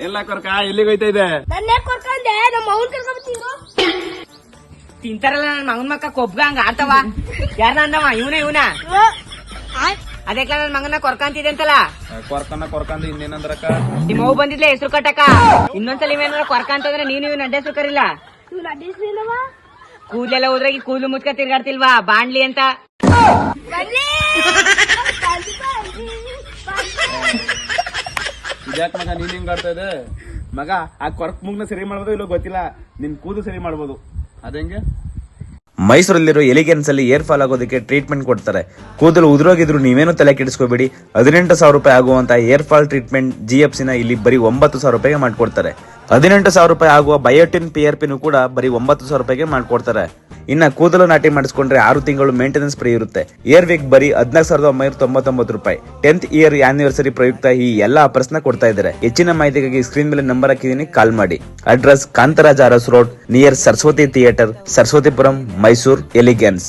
ಎಲ್ಲ ಕೊರ್ಕ ಎಲ್ಲಿಗೆ ಹೋಯ್ತಾ ಇದೆ? ನನ್ನೇ ಕೊರ್ಕೊಂಡೆ ನಮ್ಮ ಅವ್ನ್ ಕರ್ಕೊಂಡ್ಬರ್ತೀರೋ ತಿಂತಾರಲ್ಲ ನನ್ ಮಗನ್ ಮಕ್ಕ ಕೊಬ್ಗ ಹಂಗ ಆಡ್ತಾವ. ಯಾರ ಅಂದವ? ಇವನ ಅದಕ್ಕೆ ನನ್ ಮಗನ ಕೊರ್ಕಂತಿದೆ ಅಂತಲ್ಲ. ಕೊರ್ಕಂದು ಇನ್ನೇನಂದ್ರಕ್ಕ? ನಿಮ್ಮ ಅವ್ ಬಂದಿದ್ಲೆ ಹೆಸರು ಕಟ್ಟಕ. ಇನ್ನೊಂದ್ಸಲ ಇವೇನಾರ ಕೊರ್ಕ ಅಂತಂದ್ರೆ ನೀನು ನಡ್ಡ ಹೆಸರು ಕರಿಲ್ಲ. ಇವ್ನ ಅಡ್ಡಿಸ್ಲಿಲ್ಲವ ಕೂದಲೆಲ್ಲ ಹೋದ್ರಾಗಿ ಕೂದಲು ಮುಚ್ಕ ತಿರ್ಗಾಡ್ತಿಲ್ವಾ ಬಾಣ್ಲಿ ಅಂತ. ಬನ್ನಿ ಇದ್ಯಾಕ ಮಗ ನೀನ್ ಹಿಂಗ್ ಆಡ್ತಾ ಇದೆ? ಮಗ ಆ ಕೊರ್ಕ್ ಮುಗ್ನ ಸರಿ ಮಾಡ್ಬೋದು ಇಲ್ಲೋ ಗೊತ್ತಿಲ್ಲ, ನಿನ್ ಕೂದು ಸರಿ ಮಾಡ್ಬೋದು. ಅದಂಗೆ ಮೈಸೂರಲ್ಲಿರೋ ಎಲಿಗೆನ್ಸ್ ಅಲ್ಲಿ ಏರ್ ಫಾಲ್ ಆಗೋದಕ್ಕೆ ಟ್ರೀಟ್ಮೆಂಟ್ ಕೊಡ್ತಾರೆ. ಕೂದಲು ಉದುರೋಗಿದ್ರು ನೀವೇನು ತಲೆ ಕೆಡಿಸ್ಕೋಬೇಡಿ. 18,000 ರೂಪಾಯಿ ಆಗುವಂತ ಏರ್ ಫಾಲ್ ಟ್ರೀಟ್ಮೆಂಟ್ GFC ನ ಇಲ್ಲಿ ಬರೀ 9,000 ರೂಪಾಯಿಗೆ ಮಾಡ್ಕೊಡ್ತಾರೆ. 18,000 ರೂಪಾಯಿ ಆಗುವ ಬಯೋಟಿನ್ PRP ಬರೀ 9,000 ರೂಪಾಯಿಗೆ ಮಾಡ್ಕೊಡ್ತಾರೆ. ಇನ್ನ ಕೂದಲು ನಾಟಿ ಮಾಡಿಸ್ಕೊಂಡ್ರೆ 6 ತಿಂಗಳು ಮೇಂಟೆನೆನ್ಸ್ ಫ್ರೀ ಇರುತ್ತೆ. ಏರ್ ವಿಗ್ ಬರೀ 14,999 ರೂಪಾಯಿ. 10th ಇಯರ್ ಆನಿವರ್ಸರಿ ಪ್ರಯುಕ್ತ ಈ ಎಲ್ಲಾ ಆಫರ್ಸ್ ನ ಕೊಡ್ತಾ ಇದ್ದಾರೆ. ಹೆಚ್ಚಿನ ಮಾಹಿತಿಗಾಗಿ ಸ್ಕ್ರೀನ್ ಮೇಲೆ ನಂಬರ್ ಹಾಕಿದೀನಿ, ಕಾಲ್ ಮಾಡಿ. Address Kantharaj Urs road near Saraswati theatre, Saraswathipuram, Mysuru, elegance.